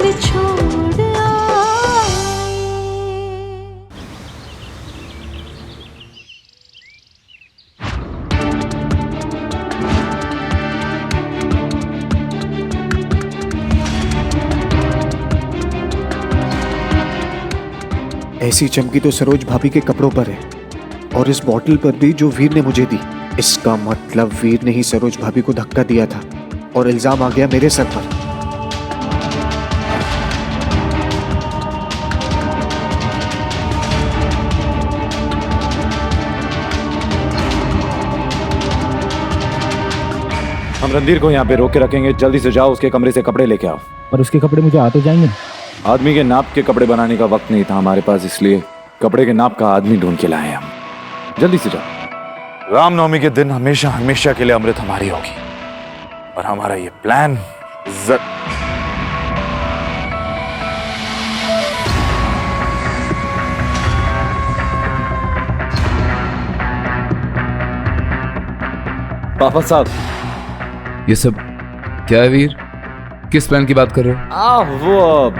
मुझे छोड़ आए। ऐसी चमकी तो सरोज भाभी के कपड़ों पर है, और इस बॉटल पर भी जो वीर ने मुझे दी। इसका मतलब वीर ने ही सरोज भाभी को धक्का दिया था और इल्जाम आ गया मेरे सर पर। हम रणधीर को यहाँ पे रोक के रखेंगे। जल्दी से जाओ, उसके कमरे से कपड़े लेके आओ। पर उसके कपड़े मुझे आ तो जाएंगे। आदमी के नाप के कपड़े बनाने का वक्त नहीं था हमारे पास, इसलिए कपड़े के नाप का आदमी ढूंढ के लाए हम। जल्दी से जाओ। रामनवमी के दिन हमेशा हमेशा के लिए अमृत हमारी होगी, और हमारा ये प्लान पापा साहब, ये सब क्या है वीर? किस प्लान की बात कर रहे हो? वो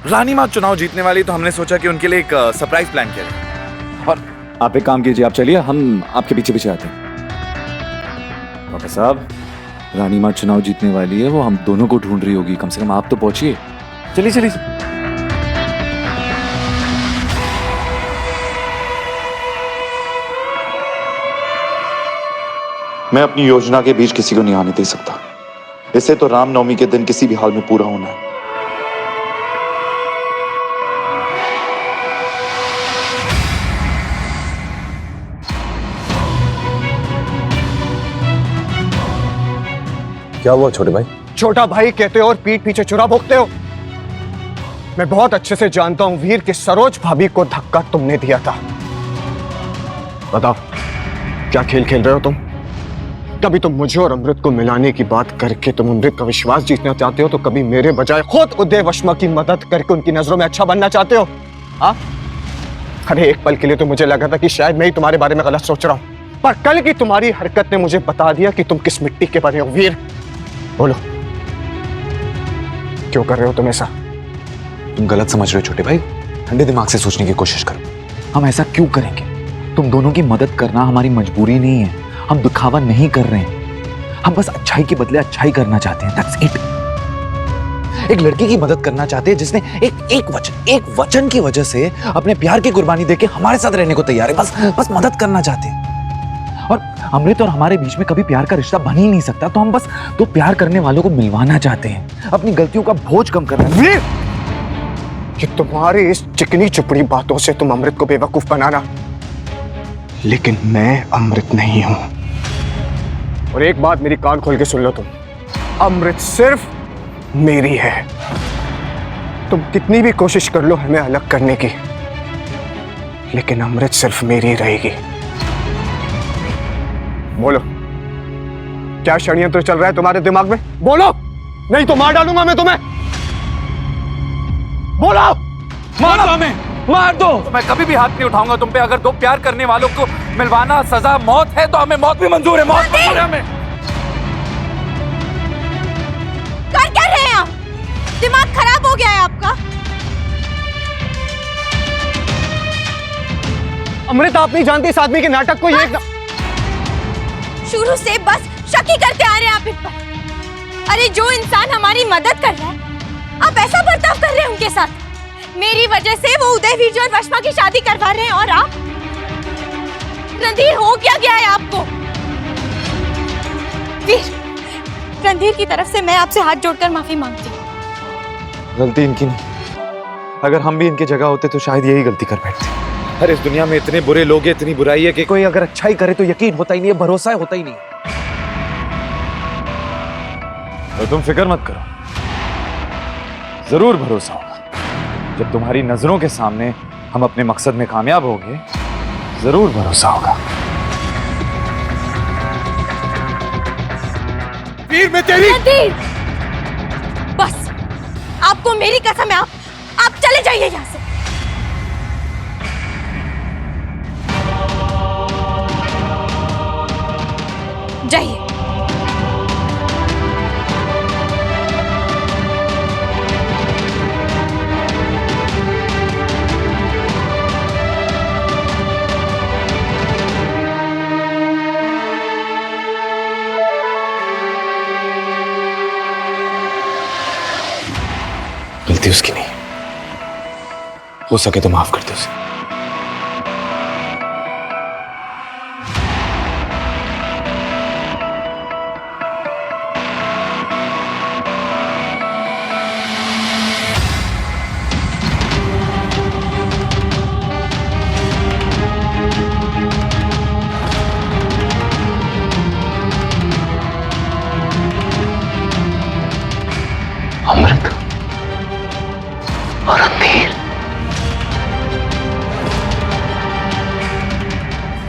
रानी माँ चुनाव जीतने वाली, तो हमने सोचा कि उनके लिए एक सरप्राइज प्लान किया जाए। और आप एक काम कीजिए, आप चलिए, हम आपके पीछे पीछे आते हैं। पापा साहब, रानी माँ चुनाव जीतने वाली है, वो हम दोनों को ढूंढ रही होगी। कम से कम आप तो पहुंचिए। चलिए चलिए। मैं अपनी योजना के बीच किसी को नहीं आने दे सकता। इसे तो रामनवमी के दिन किसी भी हाल में पूरा होना है। क्या हुआ छोटे भाई? छोटा भाई कहते हो और पीठ पीछे छुरा भोंकते हो। मैं बहुत अच्छे से जानता हूं वीर कि सरोज भाभी को धक्का तुमने दिया था। बताओ, क्या खेल खेल रहे हो तुम? कभी तुम मुझे और अमृत को मिलाने की बात करके तुम अमृत का विश्वास जीतना चाहते हो, तो कभी मेरे बजाय खुद उदय वर्मा की मदद करके उनकी नजरों में अच्छा बनना चाहते हो। हाँ? अरे एक पल के लिए तो मुझे लगा था कि शायद मैं ही तुम्हारे बारे में गलत सोच रहा हूं, पर कल की तुम्हारी हरकत ने मुझे बता दिया कि तुम किस मिट्टी के बने हो। वीर, बोलो, क्यों कर रहे हो तुम ऐसा? तुम गलत समझ रहे हो छोटे भाई। ठंडे दिमाग से सोचने की कोशिश करो। हम ऐसा क्यों करेंगे? तुम दोनों की मदद करना हमारी मजबूरी नहीं है। हम दिखावा नहीं कर रहे हैं। हम बस अच्छाई के बदले अच्छाई करना चाहते हैं। That's it। एक लड़की की मदद करना चाहते हैं जिसने एक वचन की वजह से अपने प्यार की कुर्बानी देके हमारे साथ रहने को तैयार है। बस मदद करना चाहते हैं। और अमृत और हमारे बीच में कभी प्यार का रिश्ता बन ही नहीं सकता, तो हम बस दो प्यार करने वालों को मिलवाना चाहते हैं, अपनी गलतियों का बोझ कम करना है। कि तुम्हारी इस चिकनी चुपड़ी बातों से तुम अमृत को बेवकूफ बनाना, लेकिन मैं अमृत नहीं हूं। और एक बात मेरी कान खोल के सुन लो तुम, अमृत सिर्फ मेरी है। तुम कितनी भी कोशिश कर लो हमें अलग करने की, लेकिन अमृत सिर्फ मेरी रहेगी। बोलो, क्या षड्यंत्र चल रहा है तुम्हारे दिमाग में? बोलो, नहीं तो मार डालूंगा मैं तुम्हें। बोलो, मार दो हमें, मार दो। तो मैं कभी भी हाथ नहीं उठाऊंगा तुम पे। अगर दो प्यार करने वालों को मिलवाना सजा मौत है, तो हमें मौत भी मंजूर है। मौत मंजूर है हमें। कर क्या रहे हैं आप? दिमाग खराब हो गया है आपका? अमृत, आप नहीं जानती इस आदमी के नाटक को। ये शुरू से बस शक ही करते आ रहे हैं आप इन पर। अरे जो इंसान हमारी मदद कर रहा है, आप ऐसा बर्ताव कर रहे हैं उनके साथ। मेरी वजह से वो उदयवीर और वर्मा की शादी करवा रहे हैं, और आप? रणधीर, हो क्या गया है आपको? वीर, रणधीर की तरफ से मैं आपसे हाथ जोड़कर माफी मांगती हूँ। गलती इनकी नहीं। अगर हम भी इनकी जगह होते तो शायद यही गलती कर बैठते। अरे इस दुनिया में इतने बुरे लोग हैं, इतनी बुराई है कि कोई अगर अच्छाई करे तो यकीन होता ही नहीं है, भरोसा होता ही नहीं। तो तुम फिक्र मत करो, जरूर भरोसा होगा। जब तुम्हारी नजरों के सामने हम अपने मकसद में कामयाब होंगे, जरूर भरोसा होगा। वीर, मैं तेरी। रणधीर, बस, आपको मेरी कसम है, आप चले जाइए यहाँ से। जाइए। गलती उसकी नहीं, हो सके तो माफ कर दो उसे। अमृत और रणधीर।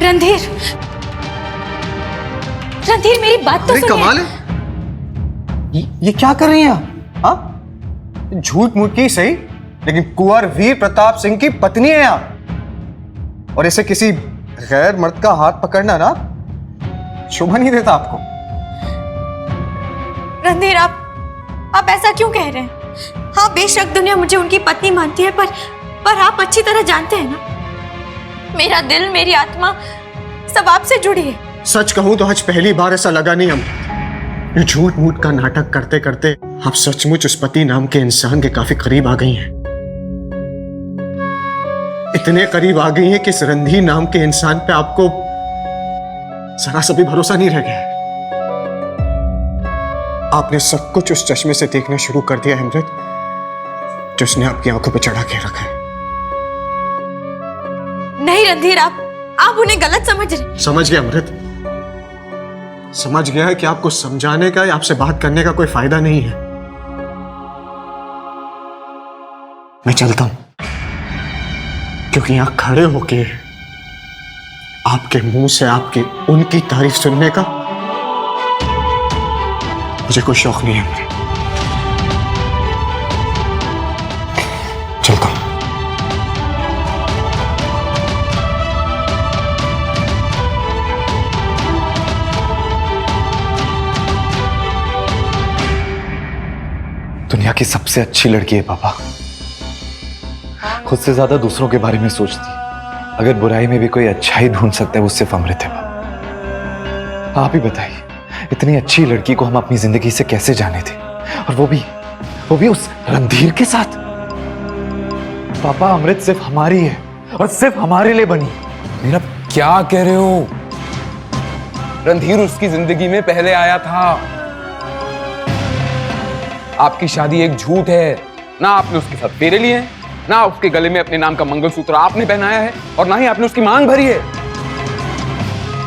रणधीर, रणधीर मेरी बात तो अरे सुनिए। कमाल है, ये क्या कर रही हैं आप? हाँ, झूठ मूठ की सही, लेकिन कुंवर वीर प्रताप सिंह की पत्नी है आप, और ऐसे किसी गैर मर्द का हाथ पकड़ना ना शोभा नहीं देता आपको। रणधीर, आप ऐसा क्यों कह रहे हैं? हाँ, बेशक दुनिया मुझे उनकी पत्नी मानती है, पर आप अच्छी तरह जानते हैं ना, मेरा दिल, मेरी आत्मा सब आपसे जुड़ी है। सच कहूं तो आज पहली बार ऐसा लगा नहीं हम ये झूठ मूठ का नाटक करते करते आप सचमुच उस पति नाम के इंसान के काफी करीब आ गई हैं। इतने करीब आ गई हैं कि इस रणधीर नाम के इंसान पे आपको जरा सा भी भरोसा नहीं रह गया है। आपने सब कुछ उस चश्मे से देखना शुरू कर दिया है अमृत, जो उसने आपकी आंखों पर चढ़ा के रखा है। नहीं रणधीर, आप उन्हें गलत समझ रहे। समझ गया अमृत, समझ गया है कि आपको समझाने का या आपसे बात करने का कोई फायदा नहीं है। मैं चलता हूं, क्योंकि यहां खड़े होके आपके मुंह से आपकी उनकी तारीफ सुनने का मुझे कोई शौक नहीं है। मेरे चलता हूं। दुनिया की सबसे अच्छी लड़की है पापा, खुद से ज्यादा दूसरों के बारे में सोचती। अगर बुराई में भी कोई अच्छाई ढूंढ सकता है वो सिर्फ अमृत है पापा। आप ही बताइए, इतनी अच्छी लड़की को हम अपनी जिंदगी से कैसे जाने थे, और वो भी उस रणधीर के साथ। पापा, अमृत सिर्फ हमारी है और सिर्फ हमारे लिए बनी। मेरा क्या कह रहे हो? रणधीर उसकी जिंदगी में पहले आया था। आपकी शादी एक झूठ है। ना आपने उसके साथ फेरे लिए हैं, ना उसके गले में अपने नाम का मंगलसूत्र आपने पहनाया है, और ना ही आपने उसकी मांग भरी है।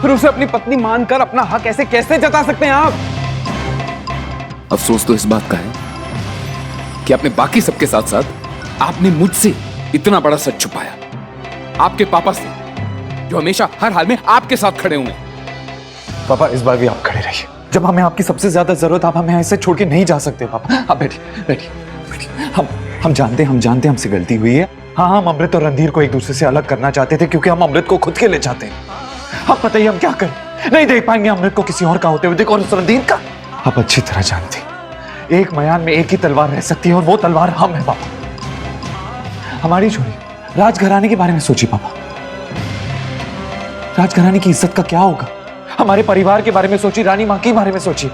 फिर उसे अपनी पत्नी मानकर अपना हक ऐसे कैसे जता सकते हैं आप? अफसोस तो इस बात का है कि आपने बाकी सबके साथ साथ आपने मुझसे इतना बड़ा सच छुपाया। आपके पापा से, जो हमेशा हर हाल में आपके साथ खड़े हुए। पापा, इस बार भी आप खड़े रहिए। जब हमें आपकी सबसे ज्यादा जरूरत, आप हमें ऐसे छोड़ के नहीं जा सकते। पापा, आप बैठिए। हम जानते हैं हमसे गलती हुई है। हाँ, हम अमृत और रणधीर को एक दूसरे से अलग करना चाहते थे, क्योंकि हम अमृत को खुद के लिए चाहते हैं। आप पता ही हम क्या करें, नहीं देख पाएंगे अमृत को किसी और का होते हुए। देखो, और उस रणधीर का आप अच्छी तरह जानते हैं, एक मयान में एक ही तलवार रह सकती है, और वो तलवार हम है पापा। हमारी छोड़ी राजघराने के बारे में सोचिए पापा। राजघराने की इज्जत का क्या होगा? हमारे परिवार के बारे में सोचिए, रानी मां के बारे में सोचिए।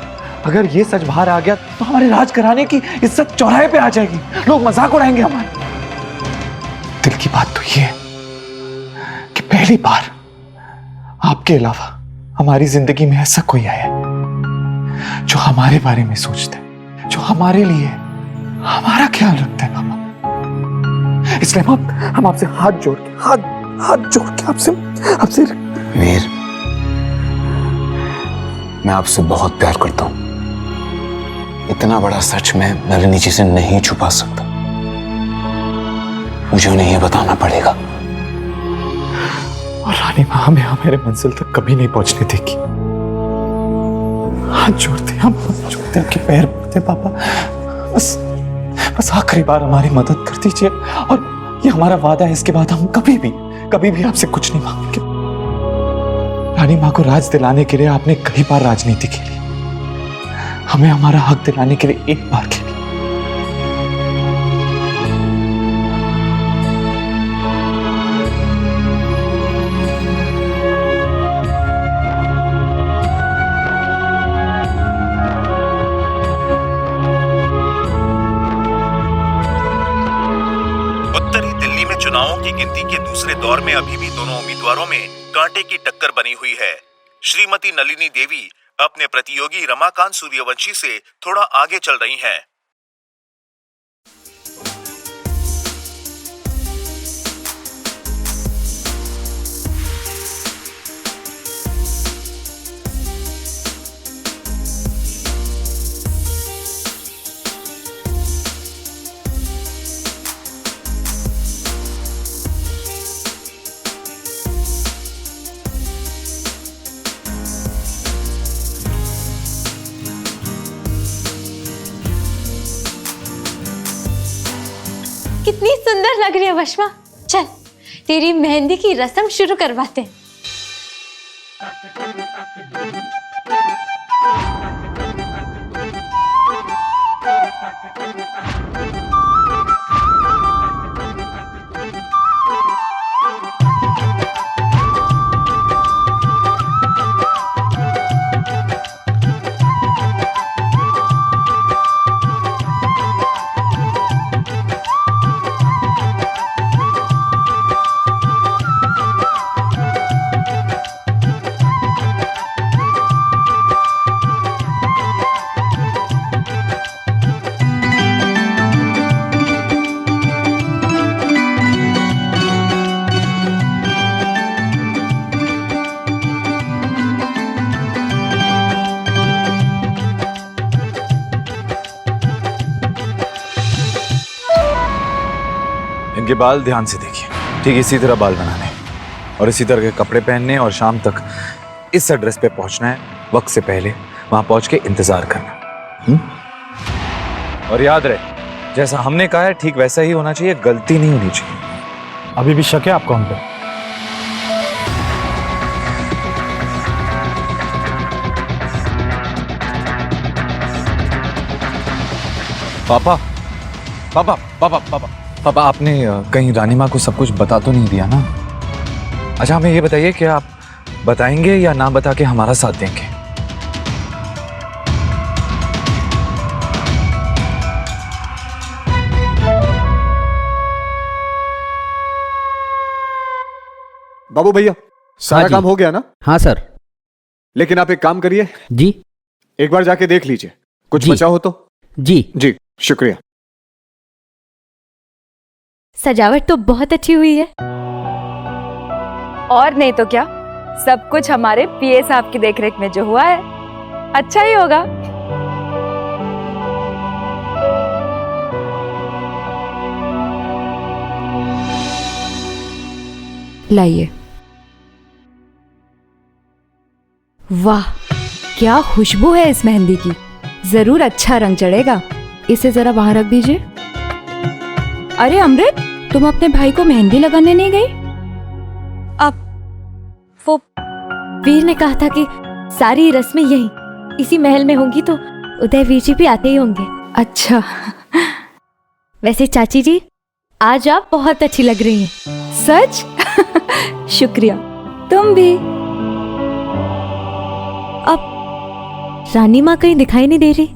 अगर ये सच बाहर आ गया तो हमारे राजघराने की इज्जत चौराहे पे आ जाएगी, लोग मजाक उड़ाएंगे हमारे। दिल की बात तो ये है कि पहली बार आपके अलावा हमारी जिंदगी में ऐसा कोई आया है जो हमारे बारे में सोचता है, जो हमारे लिए हमारा ख्याल रखता है पापा। इसलिए हम आपसे हाथ जोड़ के आपसे वीर, मैं आपसे बहुत प्यार करता हूं। इतना बड़ा सच मैं नलिनी जी से नहीं छुपा सकता। मुझे उन्हें यह बताना पड़ेगा। और रानी मां हमें मेरे मंजिल तक कभी नहीं पहुंचने देगी। हाथ जोड़ते आपके पैर पड़ते पापा, बस आखिरी बार हमारी मदद कर दीजिए। और ये हमारा वादा है, इसके बाद हम कभी भी आपसे कुछ नहीं मांगेंगे। रानी मां को राज दिलाने के लिए आपने कई बार राजनीति की, हमें हमारा हक दिलाने के लिए एक बार की। नावों की गिनती के दूसरे दौर में अभी भी दोनों उम्मीदवारों में कांटे की टक्कर बनी हुई है। श्रीमती नलिनी देवी अपने प्रतियोगी रमाकांत सूर्यवंशी से थोड़ा आगे चल रही हैं। कितनी सुंदर लग रही है वशमा। चल तेरी मेहंदी की रस्म शुरू करवाते हैं। इनके बाल ध्यान से देखिए, ठीक इसी तरह बाल बनाने और इसी तरह के कपड़े पहनने और शाम तक इस एड्रेस पे पहुंचना है। वक्त से पहले वहां पहुंच के इंतजार करना। और याद रहे, जैसा हमने कहा है ठीक वैसा ही होना चाहिए, गलती नहीं होनी चाहिए। अभी भी शक है आपको हम पे? पापा पापा पापा पापा पापा, आपने कहीं रानी माँ को सब कुछ बता तो नहीं दिया ना? अच्छा हमें ये बताइए कि आप बताएंगे या ना बता के हमारा साथ देंगे? बाबू भैया, सारा काम हो गया ना? हाँ सर। लेकिन आप एक काम करिए, जी। एक बार जाके देख लीजिए, कुछ जी। बचा हो तो। जी जी शुक्रिया। सजावट तो बहुत अच्छी हुई है। और नहीं तो क्या, सब कुछ हमारे पीए साहब की देखरेख में जो हुआ है अच्छा ही होगा। लाइए। वाह क्या खुशबू है इस मेहंदी की, जरूर अच्छा रंग चढ़ेगा। इसे जरा बाहर रख दीजिए। अरे अमृत, तुम अपने भाई को मेहंदी लगाने नहीं गई? अब वो वीर ने कहा था कि सारी रस्में यही इसी महल में होंगी, तो उदय वीर जी भी आते ही होंगे। अच्छा। वैसे चाची जी, आज आप बहुत अच्छी लग रही हैं। सच? शुक्रिया। तुम भी। अब रानी माँ कहीं दिखाई नहीं दे रही।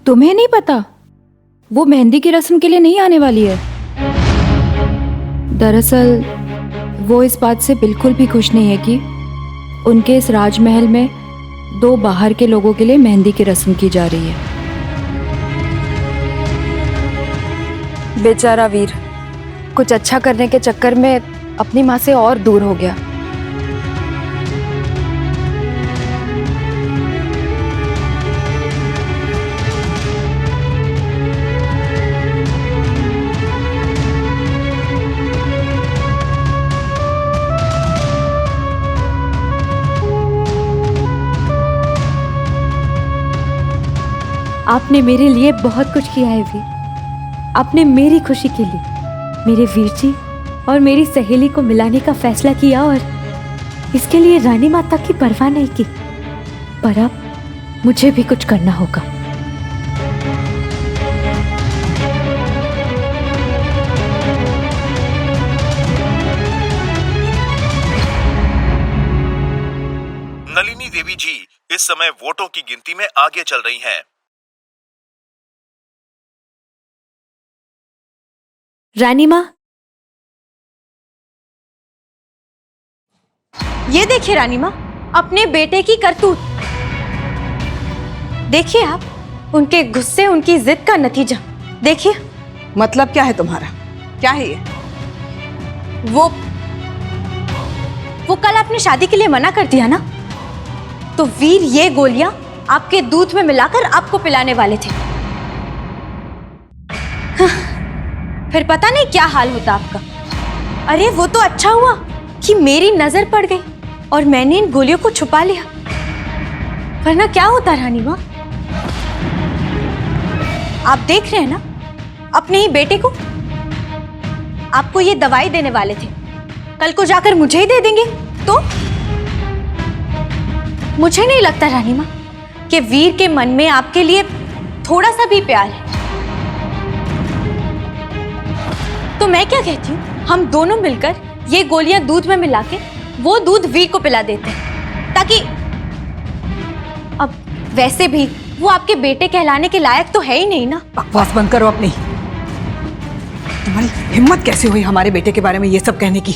तुम्हें नहीं पता? वो मेहंदी की रस्म के लिए नहीं आने वाली है। दरअसल वो इस बात से बिल्कुल भी खुश नहीं है कि उनके इस राजमहल में 2 बाहर के लोगों के लिए मेहंदी की रस्म की जा रही है। बेचारा वीर कुछ अच्छा करने के चक्कर में अपनी माँ से और दूर हो गया। आपने मेरे लिए बहुत कुछ किया है वीर। आपने मेरी खुशी के लिए मेरे वीर जी और मेरी सहेली को मिलाने का फैसला किया, और इसके लिए रानी माता की परवाह नहीं की। पर अब मुझे भी कुछ करना होगा। नलिनी देवी जी इस समय वोटों की गिनती में आगे चल रही हैं। रानी माँ, ये देखिए रानी माँ, अपने बेटे की करतूत देखिए आप, उनके गुस्से, उनकी जिद का नतीजा देखिए। मतलब क्या है तुम्हारा? क्या है ये? वो कल आपने शादी के लिए मना कर दिया ना, तो वीर ये गोलियां आपके दूध में मिलाकर आपको पिलाने वाले थे। हाँ, फिर पता नहीं क्या हाल होता आपका। अरे वो तो अच्छा हुआ कि मेरी नजर पड़ गई और मैंने इन गोलियों को छुपा लिया, वरना क्या होता रानी माँ? आप देख रहे हैं ना अपने ही बेटे को, आपको ये दवाई देने वाले थे, कल को जाकर मुझे ही दे देंगे तो? मुझे नहीं लगता रानी माँ कि वीर के मन में आपके लिए थोड़ा सा भी प्यार है। तो मैं क्या कहती हूँ, हम दोनों मिलकर ये गोलियां दूध में मिला के वो दूध वीर को पिला देते हैं, ताकि अब वैसे भी वो आपके बेटे कहलाने के लायक तो है ही नहीं ना। बकवास बंद करो अपनी। तुम्हारी हिम्मत कैसे हुई हमारे बेटे के बारे में ये सब कहने की?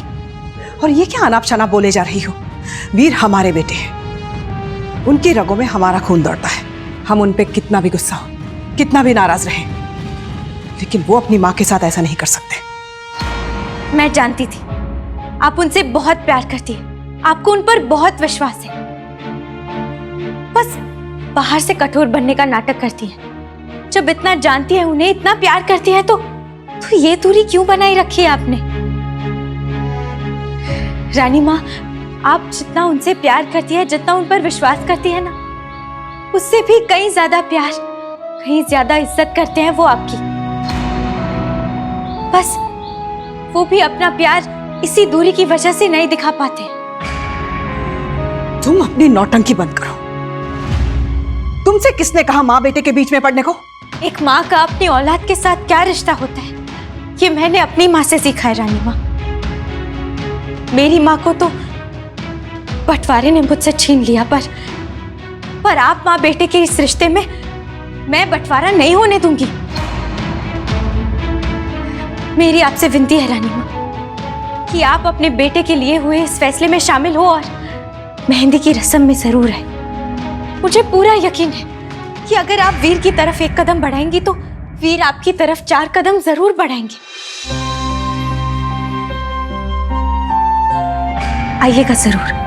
और ये क्या अनाप शनाप बोले जा रही हो? वीर हमारे बेटे हैं, उनकी रगों में हमारा खून दौड़ता है। हम उन पे कितना भी गुस्सा हो, कितना भी नाराज रहे, लेकिन वो अपनी माँ के साथ ऐसा नहीं कर सकते। मैं जानती थी आप उनसे बहुत प्यार करती है, आपको उन पर बहुत विश्वास है, बस बाहर से कठोर बनने का नाटक करती है। जब इतना जानती है उन्हें, इतना प्यार करती है, तो ये दूरी क्यों बनाई रखी है आपने? रानी माँ, आप जितना उनसे प्यार करती है, जितना उन पर विश्वास करती है ना, उससे भी कहीं ज्यादा प्यार, कहीं ज्यादा इज्जत करते हैं वो आपकी। बस वो भी अपना प्यार इसी दूरी की वजह से नहीं दिखा पाते। तुम अपनी नौटंकी बंद करो। तुमसे किसने कहा माँ बेटे के बीच में पड़ने को? एक माँ का अपनी औलाद के साथ क्या रिश्ता होता है, ये मैंने अपनी माँ से सीखा है रानी माँ। मेरी माँ को तो बंटवारे ने मुझसे छीन लिया, पर आप माँ बेटे के इस रिश्ते में मैं बंटवारा नहीं होने दूंगी। मेरी आपसे विनती है रानी माँ कि आप अपने बेटे के लिए हुए इस फैसले में शामिल हो और मेहंदी की रस्म में जरूर है। मुझे पूरा यकीन है कि अगर आप वीर की तरफ एक कदम बढ़ाएंगी तो वीर आपकी तरफ 4 कदम जरूर बढ़ाएंगे। आइएगा जरूर।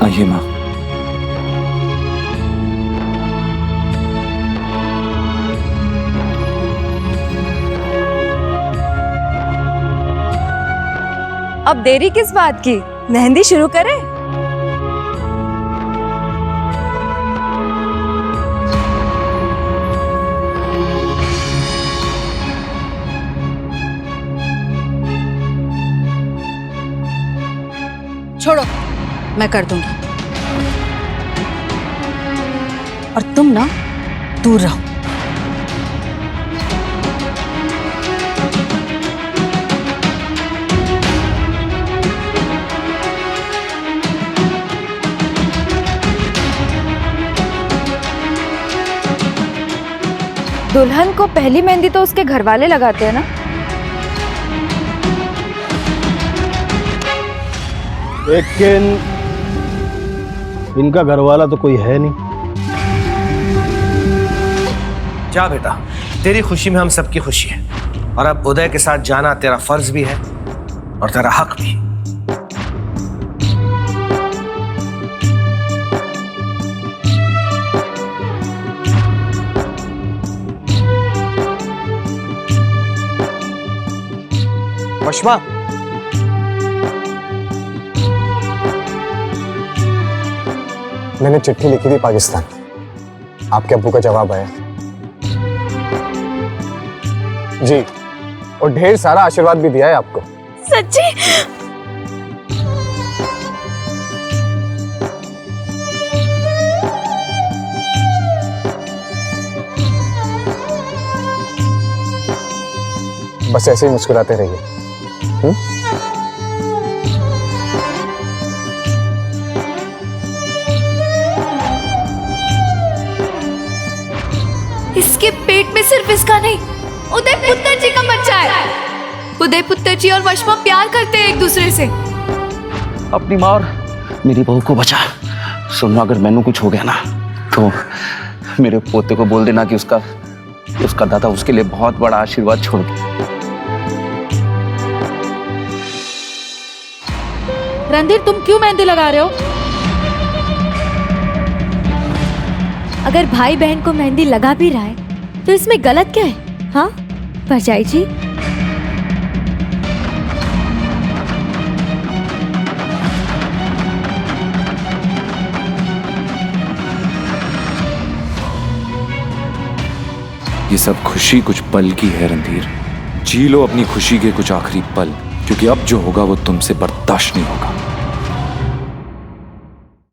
आइए माँ। अब देरी किस बात की, मेहंदी शुरू करें? छोड़ो, मैं कर दूंगी। और तुम ना दूर रहो। दुल्हन को पहली मेहंदी तो उसके घर वाले लगाते हैं ना? लेकिन इनका घरवाला तो कोई है नहीं। जा बेटा, तेरी खुशी में हम सबकी खुशी है, और अब उदय के साथ जाना तेरा फर्ज भी है और तेरा हक भी। वशमा, मैंने चिट्ठी लिखी थी पाकिस्तान, आपके अब्बू का जवाब आया जी, और ढेर सारा आशीर्वाद भी दिया है आपको। सच्ची? बस ऐसे ही मुस्कुराते रहिए। इसके पेट में सिर्फ इसका नहीं, उदय पुत्र जी का बच्चा है। उदय पुत्र जी और वशमा प्यार करते हैं एक दूसरे से। अपनी माँ और मेरी बहू को बचा। सुनो, अगर मैनू कुछ हो गया ना तो मेरे पोते को बोल देना कि उसका दादा उसके लिए बहुत बड़ा आशीर्वाद छोड़ गया। रणधीर, तुम क्यों मेहंदी लगा रहे हो? अगर भाई बहन को मेहंदी लगा भी रहा है तो इसमें गलत क्या है? हाँ भरजाई जी? ये सब खुशी कुछ पल की है रणधीर। जी लो अपनी खुशी के कुछ आखिरी पल, क्योंकि अब जो होगा वो तुमसे बर्दाश्त नहीं होगा।